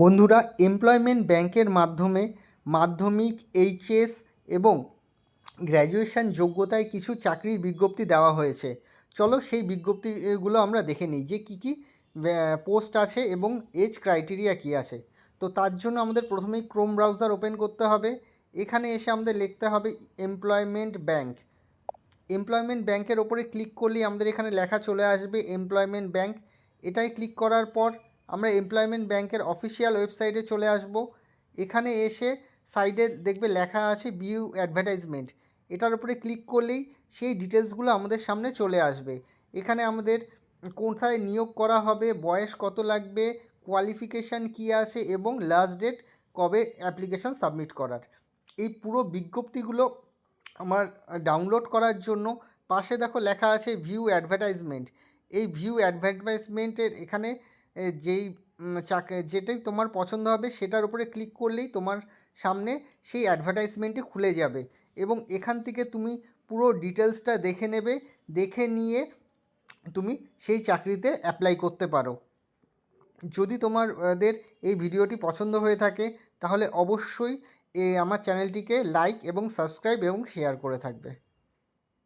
বন্ধুরা, এমপ্লয়মেন্ট ব্যাংকের মাধ্যমে মাধ্যমিক, এইচএস এবং গ্র্যাজুয়েশন যোগ্যতায় কিছু চাকরির বিজ্ঞপ্তি দেওয়া হয়েছে। চলো সেই বিজ্ঞপ্তিগুলো আমরা দেখে নিই যে কী কী পোস্ট আছে এবং এজ ক্রাইটেরিয়া কী আছে। তো তার জন্য আমাদের প্রথমেই ক্রোম ব্রাউজার ওপেন করতে হবে। এখানে এসে আমাদের লিখতে হবে এমপ্লয়মেন্ট ব্যাংক। এমপ্লয়মেন্ট ব্যাংকের ওপরে ক্লিক করলেই আমাদের এখানে লেখা চলে আসবে এমপ্লয়মেন্ট ব্যাংক। এটাই ক্লিক করার পর আমরা এমপ্লয়মেন্ট ব্যাংকের অফিসিয়াল ওয়েবসাইটে চলে আসব। এখানে এসে সাইডে দেখবে লেখা আছে ভিউ অ্যাডভার্টাইজমেন্ট। এটার উপরে ক্লিক করলেই সেই ডিটেলসগুলো আমাদের সামনে চলে আসবে। এখানে আমাদের কোথায় নিয়োগ করা হবে, বয়স কত লাগবে, কোয়ালিফিকেশান কী আছে এবং লাস্ট ডেট কবে অ্যাপ্লিকেশান সাবমিট করার। এই পুরো বিজ্ঞপ্তিগুলো আমার ডাউনলোড করার জন্য পাশে দেখো লেখা আছে ভিউ অ্যাডভার্টাইজমেন্ট। এই ভিউ অ্যাডভার্টাইজমেন্টের এখানে যেটাই তোমার পছন্দ হবে সেটার উপরে ক্লিক করলেই তোমার সামনে সেই অ্যাডভার্টাইজমেন্টটি খুলে যাবে এবং এখান থেকে তুমি পুরো ডিটেলসটা দেখে নেবে। দেখে নিয়ে তুমি সেই চাকরিতে অ্যাপ্লাই করতে পারো। যদি তোমাদের এই ভিডিওটি পছন্দ হয়ে থাকে তাহলে অবশ্যই আমার চ্যানেলটিকে লাইক এবং সাবস্ক্রাইব এবং শেয়ার করে থাকবে।